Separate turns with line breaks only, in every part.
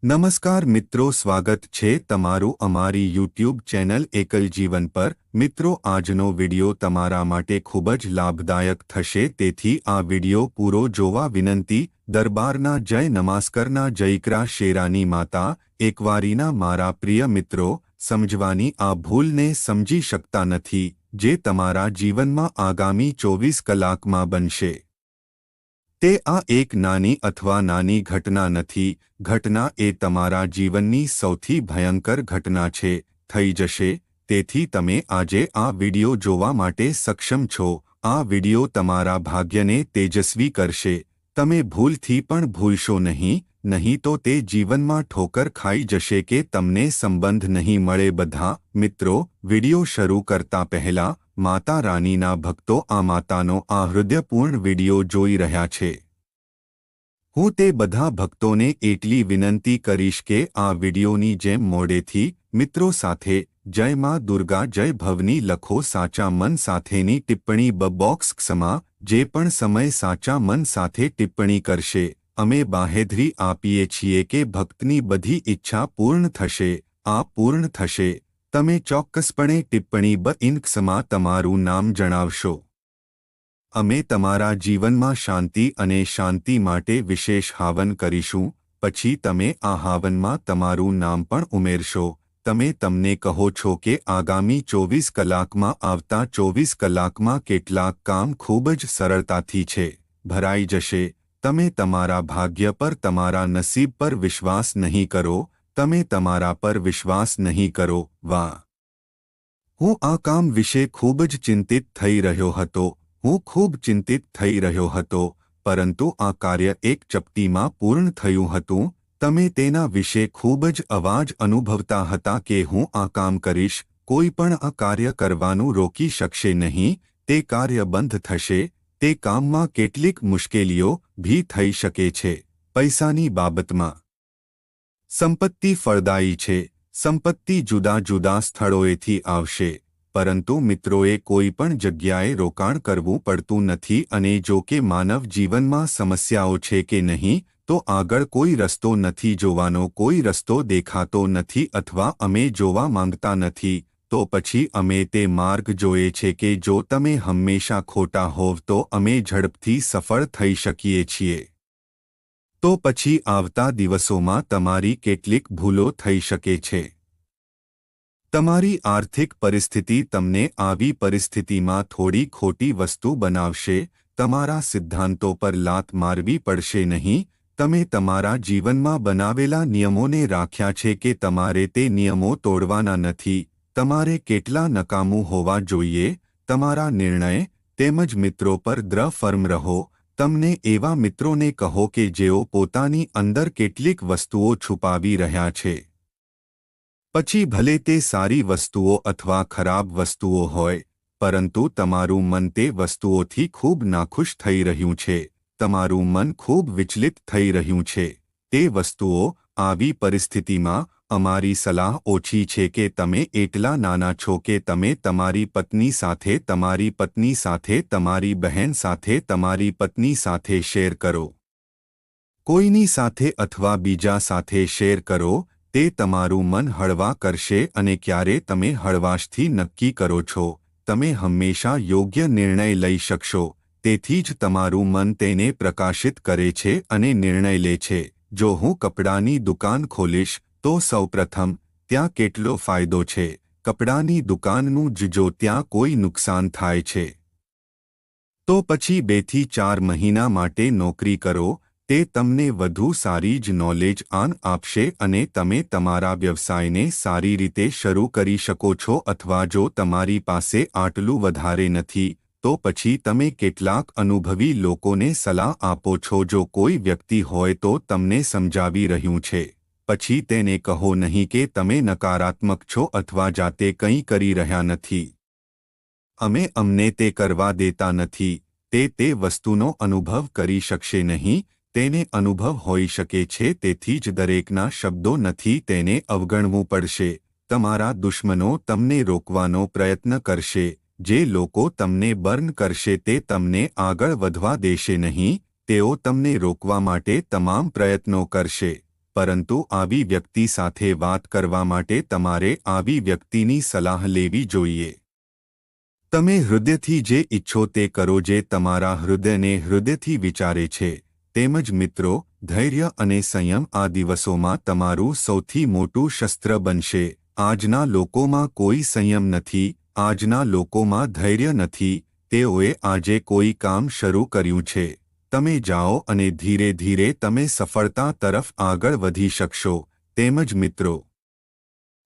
નમસ્કાર મિત્રો, સ્વાગત છે તમારું અમારી YouTube ચેનલ એકલ જીવન પર। મિત્રો, આજનો વિડિયો તમારા માટે ખૂબ જ લાભદાયક થશે, તેથી આ વિડિયો પૂરો જોવા વિનંતી। દરબારના જય, નમસ્કારના જયકરા શેરાની માતા। એકવારીના મારા પ્રિય મિત્રો, સમજવાની આ ભૂલને સમજી શકતા નથી જે તમારા જીવનમાં આગામી 24 કલાકમાં બનશે। તે આ એક નાની અથવા નાની ઘટના નથી, ઘટના એ તમારા જીવનની સૌથી ભયંકર ઘટના છે। થઈ જશે, તેથી તમે આજે આ વિડિયો જોવા માટે સક્ષમ છો। આ વિડિયો તમારા ભાગ્યને તેજસ્વી કરશે। તમે ભૂલથી પણ ભૂલશો નહીં તો તે જીવનમાં ઠોકર ખાઈ જશે કે તમને સંબંધ નહીં મળે। બધા મિત્રો, વિડિયો શરૂ કરતા પહેલા માતા રાનીના ભક્તો આ માતાનો આ હૃદયપૂર્ણ વિડિયો જોઈ રહ્યા છે। હું તે બધા ભક્તોને એટલી વિનંતી કરીશ કે આ વિડિયોની જેમ મોડેથી મિત્રો સાથે જય માં દુર્ગા જય ભવની લખો। સાચા મન સાથેની ટિપ્પણી બોક્સમાં જે પણ સમય સાચા મન સાથે ટિપ્પણી કરશે, અમે બાહેધરી આપીએ છીએ કે ભક્તની બધી ઈચ્છા પૂર્ણ થશે। આ પૂર્ણ થશે। તમે ચોક્કસપણે ટિપ્પણી બોક્સમાં તમારું નામ જણાવશો। અમે તમારા જીવનમાં શાંતિ અને શાંતિ માટે વિશેષ હવન કરીશું। પછી તમે આ હવનમાં તમારું નામ પણ ઉમેરશો। તમે તમને કહો છો કે આગામી 24 કલાકમાં આવતા 24 કલાકમાં કેટલાક કામ ખૂબ જ સરળતાથી છે ભરાઈ જશે। તમે તમારા ભાગ્ય પર, તમારા નસીબ પર વિશ્વાસ નહીં કરો। તમે તમારા પર વિશ્વાસ નહીં કરો। વાહ! હું આ કામ વિશે ખૂબ જ ચિંતિત થઈ રહ્યો હતો। હું ખૂબ ચિંતિત થઈ રહ્યો હતો, પરંતુ આ કાર્ય એક ચપટીમાં પૂર્ણ થયું હતું। તમે તેના વિશે ખૂબ જ અવાજ અનુભવતા હતા કે હું આ કામ કરીશ। કોઈ પણ આ કાર્ય કરવાનું રોકી શકશે નહીં। તે કાર્ય બંધ થશે। તે કામમાં કેટલીક મુશ્કેલીઓ ભી થઈ શકે છે। પૈસાની બાબતમાં સંપત્તિ ફળદાયી છે। સંપત્તિ જુદા જુદા સ્થળોએથી આવશે, પરંતુ મિત્રોએ કોઈ પણ જગ્યાએ રોકાણ કરવું પડતું નથી। અને જો કે માનવ જીવનમાં સમસ્યાઓ છે કે નહીં, તો આગળ કોઈ રસ્તો નથી જોવાનો, કોઈ રસ્તો દેખાતો નથી અથવા અમે જોવા માંગતા નથી, તો પછી અમે તે માર્ગ જોઈએ છે કે જો તમે હંમેશા ખોટા હોવ તો અમે ઝડપથી સફળ થઈ શકીએ છીએ। તો પછી આવતા દિવસોમાં તમારી કેટલીક ભૂલો થઈ શકે છે। તમારી આર્થિક પરિસ્થિતિ તમને આવી પરિસ્થિતિમાં થોડી ખોટી વસ્તુ બનાવશે। તમારા સિદ્ધાંતો પર લાત મારવી પડશે નહીં। તમે તમારા જીવનમાં બનાવેલા નિયમોને રાખ્યા છે કે તમારે તે નિયમો તોડવાના નથી। તમારે કેટલા નકામું હોવા જોઈએ તમારા નિર્ણય તેમજ મિત્રો પર દ્રઢ ફર્મ રહો। તમને એવા મિત્રોને કહો કે જેઓ પોતાની અંદર કેટલીક વસ્તુઓ છુપાવી રહ્યા છે। પછી ભલે તે સારી વસ્તુઓ અથવા ખરાબ વસ્તુઓ હોય, પરંતુ તમારું મન તે વસ્તુઓથી ખૂબ નાખુશ થઈ રહ્યું છે। તમારું મન ખૂબ વિચલિત થઈ રહ્યું છે। તે વસ્તુઓ આવી પરિસ્થિતિમાં અમારી સલાહ ઓછી છે કે તમે એટલા નાના છો કે તમે તમારી પત્ની સાથે, તમારી પત્ની સાથે, તમારી બહેન સાથે, તમારી પત્ની સાથે શેર કરો। કોઈની સાથે અથવા બીજા સાથે શેર કરો। તે તમારું મન હળવા કરશે। અને ક્યારે તમે હળવાશથી નક્કી કરો છો, તમે હંમેશા યોગ્ય નિર્ણય લઈ શકશો। તેથી જ તમારું મન તેને પ્રકાશિત કરે છે અને નિર્ણય લે છે। જો હું કપડાની દુકાન ખોલીશ તો સૌપ્રથમ ત્યાં કેટલો ફાયદો છે? કપડાની દુકાનનું જો ત્યાં કોઈ નુકસાન થાય છે, તો પછી 2 થી 4 મહિના માટે નોકરી કરો। તે તમને વધુ સારી જ નોલેજ આપશે અને તમે તમારા વ્યવસાયને સારી રીતે શરૂ કરી શકો છો। અથવા જો તમારી પાસે આટલું વધારે નથી, તો પછી તમે કેટલાક અનુભવી લોકોને સલાહ આપો છો। જો કોઈ વ્યક્તિ હોય તો તમને સમજાવી રહ્યું છે, પછી તેને કહો નહીં કે તમે નકારાત્મક છો અથવા જાતે કંઈ કરી રહ્યા નથી। અમને તે કરવા દેતા નથી। તે વસ્તુનો અનુભવ કરી શકશે નહીં। તેને અનુભવ હોઈ શકે છે, તેથી જ દરેકના શબ્દો નથી, તેને અવગણવું પડશે। તમારા દુશ્મનો તમને રોકવાનો પ્રયત્ન કરશે। જે લોકો તમને બર્ન કરશે તે તમને આગળ વધવા દેશે નહીં। તેઓ તમને રોકવા માટે તમામ પ્રયત્નો કરશે, પરંતુ આવી વ્યક્તિ સાથે વાત કરવા માટે તમારે આવી વ્યક્તિની સલાહ લેવી જોઈએ. તમે હૃદયથી જે ઈચ્છો તે કરો, જે તમારા હૃદયને હૃદયથી વિચારે છે. તેમજ મિત્રો, ધૈર્ય અને સંયમ આ દિવસોમાં તમારું સૌથી મોટું શસ્ત્ર બનશે. આજના લોકોમાં કોઈ સંયમ નથી, આજના લોકોમાં ધૈર્ય નથી. તેઓએ આજે કોઈ કામ શરૂ કર્યું છે. તમે જાઓ અને ધીરે ધીરે તમે સફળતા તરફ આગળ વધી શકશો. તેમજ મિત્રો,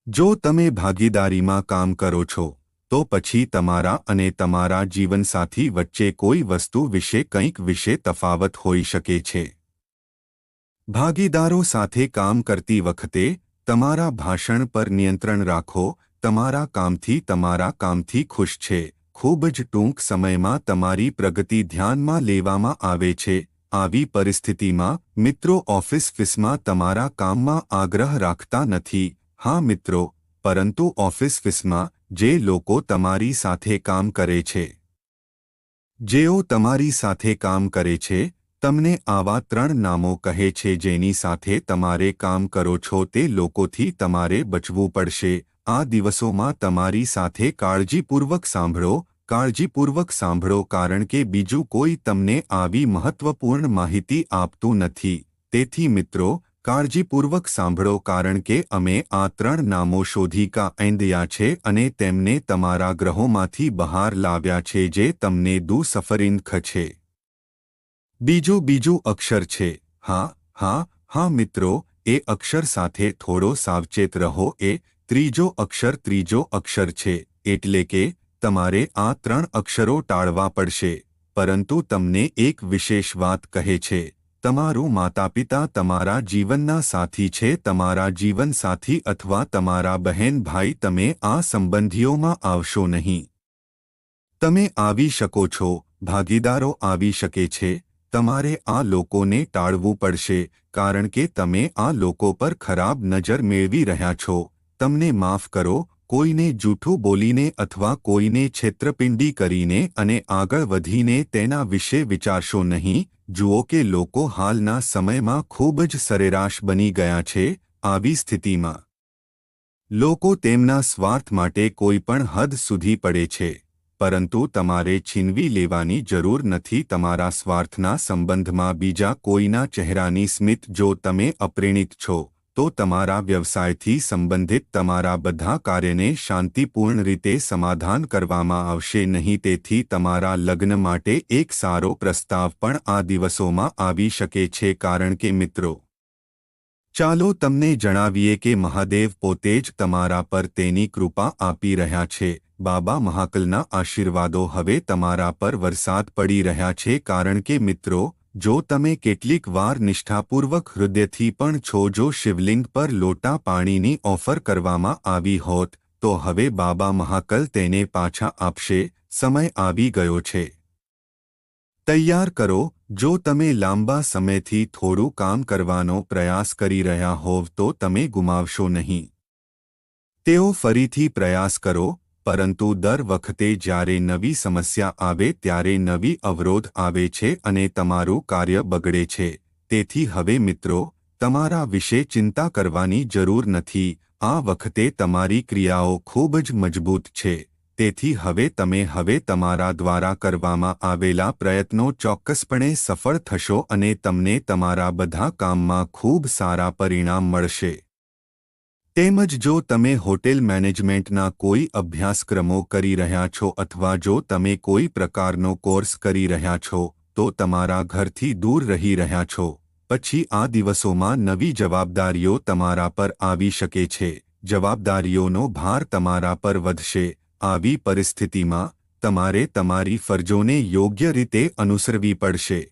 જો તમે ભાગીદારીમાં કામ કરો છો તો પછી તમારા અને તમારા જીવનસાથી વચ્ચે કોઈ વસ્તુ વિશે કંઈક વિશે તફાવત હોઈ શકે છે. ભાગીદારો સાથે કામ કરતી વખતે તમારા ભાષણ પર નિયંત્રણ રાખો. તમારા કામથી ખુશ છે. ખૂબ જ ટૂંક સમયમાં તમારી પ્રગતિ ધ્યાનમાં લેવામાં આવે છે. આવી પરિસ્થિતિમાં મિત્રો, ઓફિસમાં તમારા કામમાં આગ્રહ રાખતા નથી. હા મિત્રો, પરંતુ ઓફિસમાં જે લોકો તમારી સાથે કામ કરે છે, જેઓ તમારી સાથે કામ કરે છે, તમને આવા 3 નામો કહે છે જેની સાથે તમારે કામ કરો છો. તે લોકોથી તમારે બચવું પડશે. આ દિવસોમાં તમારી સાથે કાળજીપૂર્વક સાંભળો, કારણ કે બીજું કોઈ તમને આવી મહત્વપૂર્ણ માહિતી આપતું નથી. તેથી મિત્રો, કાળજીપૂર્વક સાંભળો, કારણ કે અમે આ 3 નામો શોધી કાઢ્યા છે અને તેમને તમારા ગ્રહોમાંથી બહાર લાવ્યા છે જે તમને દુસફરિંખ છે. બીજું અક્ષર છે હા મિત્રો, એ અક્ષર સાથે થોડો સાવચેત રહો. એ ત્રીજો અક્ષર છે. એટલે કે તમારે આ 3 અક્ષરો ટાળવા પડશે. પરંતુ તમને એક વિશેષ વાત કહે છે. તમારું માતાપિતા તમારા જીવનના સાથી છે. તમારા જીવનસાથી અથવા તમારા બહેન ભાઈ. તમે આ સંબંધીઓમાં આવશો નહીં. તમે આવી શકો છો, ભાગીદારો આવી શકે છે. તમારે આ લોકોને ટાળવું પડશે, કારણ કે તમે આ લોકો પર ખરાબ નજર મેળવી રહ્યા છો. તમને માફ કરો, કોઈને જૂઠું બોલીને અથવા કોઈને છેતરપિંડી કરીને અને આગળ વધીને તેના વિશે વિચારશો નહીં. જુઓ કે લોકો હાલના સમયમાં ખૂબ જ સરેરાશ બની ગયા છે. આવી સ્થિતિમાં લોકો તેમના સ્વાર્થ માટે કોઈ પણ હદ સુધી પડે છે. પરંતુ તમારે છીનવી લેવાની જરૂર નથી તમારા સ્વાર્થના સંબંધમાં બીજા કોઈના ચહેરાની સ્મિત. જો તમે અપ્રેરિત છો તો તમારા વ્યવસાયથી સંબંધિત તમારા બધા કાર્યને શાંતિપૂર્ણ રીતે સમાધાન કરવામાં આવશે નહીં. તેથી તમારા લગ્ન માટે એક સારો પ્રસ્તાવ પણ આ દિવસોમાં આવી શકે છે. કારણ કે મિત્રો, ચાલો તમને જણાવીએ કે મહાદેવ પોતે જ તમારા પર તેની કૃપા આપી રહ્યા છે. બાબા મહાકાલના આશીર્વાદો હવે તમારા પર વરસાદ પડી રહ્યા છે. કારણ કે મિત્રો, જો તમે કેટલીક વાર નિષ્ઠાપૂર્વક હૃદયથી પણ છો, જો શિવલિંગ પર લોટા પાણીની ઓફર કરવામાં આવી હોત તો હવે બાબા મહાકાલ તેને પાછા આપશે. સમય આવી ગયો છે. તૈયાર કરો. જો તમે લાંબા સમયથી થોડું કામ કરવાનો પ્રયાસ કરી રહ્યા હોવ તો તમે ગુમાવશો નહીં. તેઓ ફરીથી પ્રયાસ કરો. પરંતુ દર વખતે જ્યારે નવી સમસ્યા આવે ત્યારે નવી અવરોધ આવે છે અને તમારું કાર્ય બગડે છે. તેથી હવે મિત્રો, તમારા વિશે ચિંતા કરવાની જરૂર નથી. આ વખતે તમારી ક્રિયાઓ ખૂબ જ મજબૂત છે. તેથી હવે તમારા દ્વારા કરવામાં આવેલા પ્રયત્નો ચોક્કસપણે સફળ થશો અને તમને તમારા બધા કામમાં ખૂબ સારા પરિણામ મળશે. તેમજ જો તમે હોટેલ મેનેજમેન્ટના કોઈ અભ્યાસક્રમો કરી રહ્યા છો અથવા જો તમે કોઈ પ્રકારનો કોર્સ કરી રહ્યા છો તો તમારા ઘરથી દૂર રહી રહ્યા છો, પછી આ દિવસોમાં નવી જવાબદારીઓ તમારા પર આવી શકે છે. જવાબદારીઓનો ભાર તમારા પર વધશે. આવી પરિસ્થિતિમાં તમારે તમારી ફરજોને યોગ્ય રીતે અનુસરવી પડશે.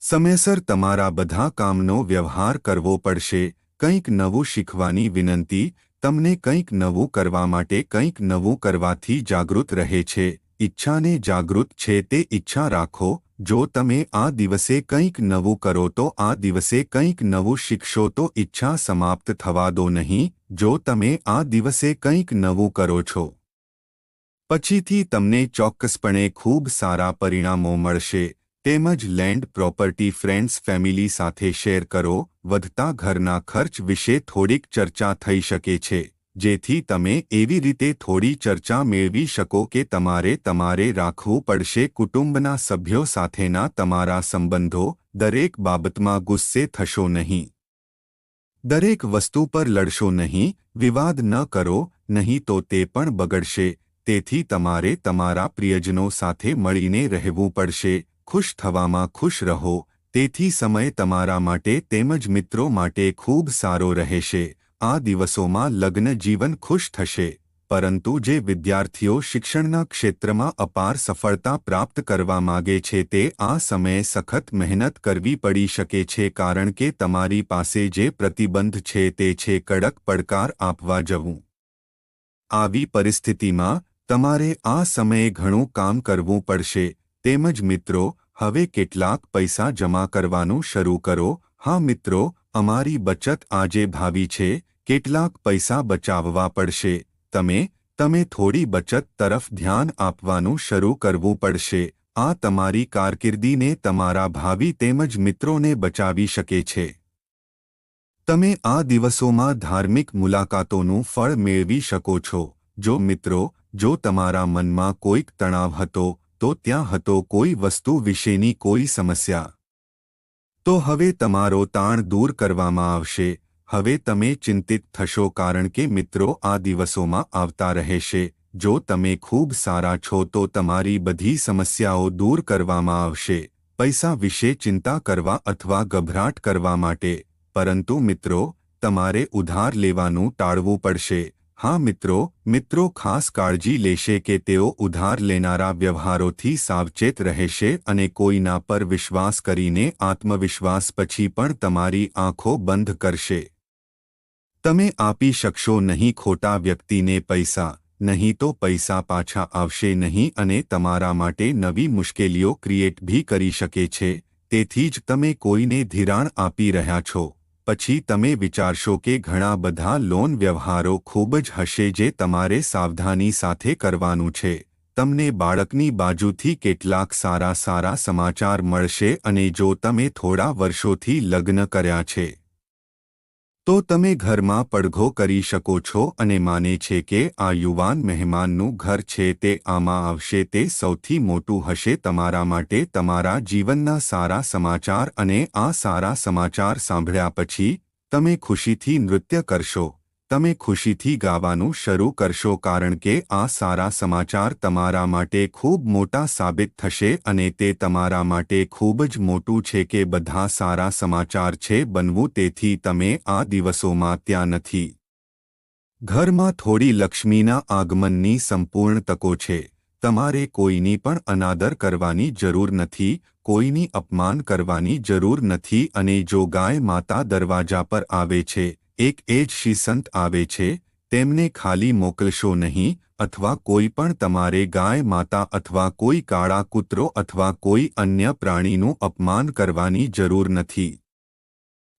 સમયસર તમારા બધા કામનો વ્યવહાર કરવો પડશે. કંઈક નવું શીખવાની વિનંતી. તમને કંઈક નવું કરવા માટે કંઈક નવું કરવાથી જાગૃત રહે છે. ઈચ્છાને જાગૃત છે તે ઈચ્છા રાખો. જો તમે આ દિવસે કંઈક નવું કરો તો આ દિવસે કંઈક નવું શીખશો તો ઈચ્છા સમાપ્ત થવા દો નહીં. જો તમે આ દિવસે કંઈક નવું કરો છો પછીથી તમને ચોક્કસપણે ખૂબ સારા પરિણામો મળશે. તેમજ લેન્ડ પ્રોપર્ટી ફ્રેન્ડ્સ ફેમિલી સાથે શેર કરો. વધતા ઘરના ખર્ચ વિશે થોડીક ચર્ચા થઈ શકે છે, જેથી તમે એવી રીતે થોડી ચર્ચા મેળવી શકો કે તમારે રાખવું પડશે કુટુંબના સભ્યો સાથેના તમારા સંબંધો. દરેક બાબતમાં ગુસ્સે થશો નહીં. દરેક વસ્તુ પર લડશો નહીં. વિવાદ ન કરો, નહીં તો તે પણ બગડશે. તેથી તમારે તમારા પ્રિયજનો સાથે મળીને રહેવું પડશે. ખુશ થવામાં ખુશ રહો. તેથી સમય તમારા માટે તેમજ મિત્રો માટે ખૂબ સારો રહેશે. આ દિવસોમાં લગ્ન જીવન ખુશ થશે. પરંતુ જે વિદ્યાર્થીઓ શિક્ષણના ક્ષેત્રમાં અપાર સફળતા પ્રાપ્ત કરવા માગે છે તે આ સમયે સખત મહેનત કરવી પડી શકે છે, કારણ કે તમારી પાસે જે પ્રતિબંધ છે તે છે કડક પડકાર આપવા જવું. આવી પરિસ્થિતિમાં તમારે આ સમયે ઘણું કામ કરવું પડશે. તેમજ મિત્રો, હવે કેટલાક પૈસા જમા કરવાનું શરૂ કરો. હા મિત્રો, અમારી બચત આજે ભાવી છે. કેટલાક પૈસા બચાવવા પડશે. તમે થોડી બચત તરફ ધ્યાન આપવાનું શરૂ કરવું પડશે. આ તમારી કારકિર્દીને, તમારા ભાવિ તેમજ મિત્રોને બચાવી શકે છે. તમે આ દિવસોમાં ધાર્મિક મુલાકાતોનું ફળ મેળવી શકો છો. જો તમારા મનમાં કોઈક તણાવ હતો, તો ત્યાં હતો કોઈ વસ્તુ વિશેની કોઈ સમસ્યા, તો હવે તમારો તાણ દૂર કરવામાં આવશે. હવે તમે ચિંતિત થશો કારણ કે મિત્રો આ દિવસોમાં આવતા રહેશે. જો તમે ખૂબ સારા છો તો તમારી બધી સમસ્યાઓ દૂર કરવામાં આવશે. પૈસા વિશે ચિંતા કરવા અથવા ગભરાટ કરવા માટે. પરંતુ મિત્રો, તમારે ઉધાર લેવાનું ટાળવું પડશે. હા મિત્રો ખાસ કાળજી લેશે કે તેઓ ઉધાર લેનારા વ્યવહારોથી સાવચેત રહેશે અને કોઈના પર વિશ્વાસ કરીને આત્મવિશ્વાસ પછી પણ તમારી આંખો બંધ કરશે. તમે આપી શકશો નહીં ખોટા વ્યક્તિને પૈસા, નહીં તો પૈસા પાછા આવશે નહીં અને તમારા માટે નવી મુશ્કેલીઓ ક્રિએટ ભી કરી શકે છે. તેથી જ તમે કોઈને ધિરાણ આપી રહ્યા છો. પછી તમે વિચારશો કે ઘણા બધા લોન વ્યવહારો ખૂબ જ હશે જે તમારે સાવધાની સાથે કરવાનું છે. તમને બાળકની બાજુથી કેટલાક સારા સમાચાર મળશે અને જો તમે થોડા વર્ષોથી લગ્ન કર્યા છે તો તમે ઘરમાં પડઘો કરી શકો છો અને માને છે કે આ યુવાન મહેમાનનું ઘર છે તે આમાં આવશે તે સૌથી મોટું હશે તમારા માટે તમારા જીવનના સારા સમાચાર. અને આ સારા સમાચાર સાંભળ્યા પછી તમે ખુશીથી નૃત્ય કરશો. તમે ખુશીથી ગાવાનું શરૂ કરશો કારણ કે આ સારા સમાચાર તમારા માટે ખૂબ મોટા સાબિત થશે અને તે તમારા માટે ખૂબ જ મોટું છે કે બધા સારા સમાચાર છે બનવું. તેથી તમે આ દિવસોમાં ત્યાં નથી. ઘરમાં થોડી લક્ષ્મીના આગમનની સંપૂર્ણ તકો છે. તમારે કોઈની પણ અનાદર કરવાની જરૂર નથી, કોઈની અપમાન કરવાની જરૂર નથી. અને જો ગાય માતા દરવાજા પર આવે છે, એક એ જ શ્રી સંત આવે છે, તેમને ખાલી મોકલશો નહીં. અથવા કોઈ પણ તમારે ગાય માતા અથવા કોઈ કાળા કૂતરો અથવા કોઈ અન્ય પ્રાણીનું અપમાન કરવાની જરૂર નથી.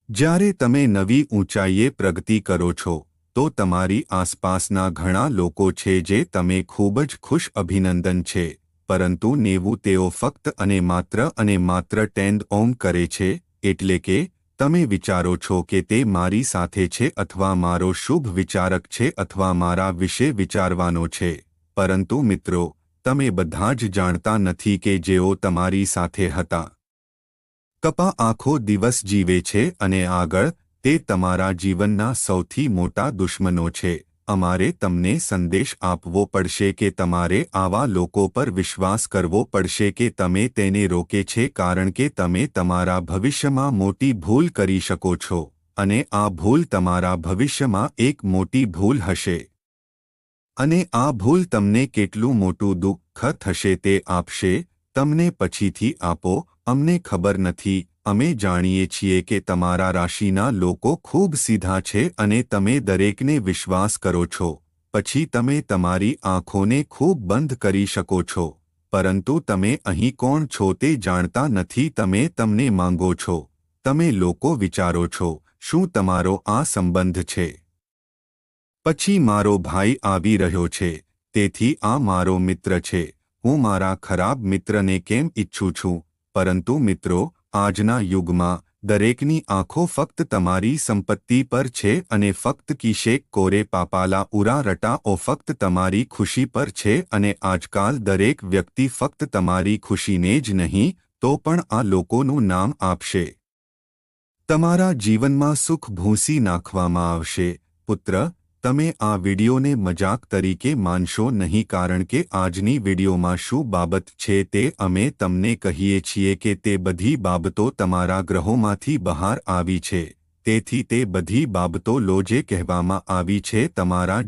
જ્યારે તમે નવી ઊંચાઈએ પ્રગતિ કરો છો તો તમારી આસપાસના ઘણા લોકો છે જે તમે ખૂબ જ ખુશ અભિનંદન છે, પરંતુ 90 તેઓ ફક્ત અને માત્ર ટેન્ડ ઓમ કરે છે. એટલે કે તમે વિચારો છો કે તે મારી સાથે છે અથવા મારો શુભ વિચારક છે અથવા મારા વિશે વિચારવાનો છે. પરંતુ મિત્રો, તમે બધા જ જાણતા નથી કે જેઓ તમારી સાથે હતા કપા આખો દિવસ જીવે છે અને આગળ તે તમારા જીવનના સૌથી મોટા દુશ્મનો છે. અમારે તમને સંદેશ આપવો પડશે કે તમારે આવા લોકો પર વિશ્વાસ કરવો પડશે કે તમે તેને રોકે છે કારણ કે તમે તમારા ભવિષ્યમાં મોટી ભૂલ કરી શકો છો અને આ ભૂલ તમારા ભવિષ્યમાં એક મોટી ભૂલ હશે. અને આ ભૂલ તમને કેટલું મોટું દુઃખ થશે તે આપશે. તમને પછીથી આપો. અમને ખબર નથી. અમે જાણીએ છીએ કે તમારા રાશિના લોકો ખૂબ સીધા છે અને તમે દરેકને વિશ્વાસ કરો છો. પછી તમે તમારી આંખોને ખૂબ બંધ કરી શકો છો, પરંતુ તમે અહીં કોણ છો તે જાણતા નથી. તમે તમને માંગો છો. તમે લોકો વિચારો છો, શું તમારો આ સંબંધ છે? પછી મારો ભાઈ આવી રહ્યો છે, તેથી આ મારો મિત્ર છે. હું મારા ખરાબ મિત્રને કેમ ઈચ્છું છું? પરંતુ મિત્રો, આજના યુગમાં દરેકની આંખો ફક્ત તમારી સંપત્તિ પર છે અને ફક્ત કિશેક કોરે પાપાલા ઉરા રટાઓ ફક્ત તમારી ખુશી પર છે અને આજકાલ દરેક વ્યક્તિ ફક્ત તમારી ખુશીને જ નહીં તો પણ આ લોકોનું નામ આપશે. તમારા જીવનમાં સુખ ભૂંસી નાખવામાં આવશે. પુત્ર, તમે આ વિડિયોને મજાક તરીકે માનશો નહીં કારણ કે આજની વિડિયોમાં શું બાબત છે તે અમે તમને કહીએ છીએ કે તે બધી બાબતો તમારા ગ્રહોમાંથી બહાર આવી છે. તેથી તે બધી બાબતો લો જે કહેવામાં આવી છે તમારા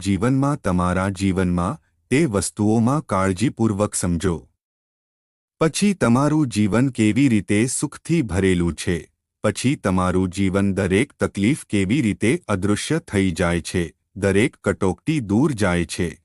જીવનમાં તે વસ્તુઓમાં કાળજીપૂર્વક સમજો. પછી તમારું જીવન કેવી રીતે સુખથી ભરેલું છે. પછી તમારું જીવન દરેક તકલીફ કેવી રીતે અદૃશ્ય થઈ જાય છે, દરેક કટોકટી દૂર જાય છે.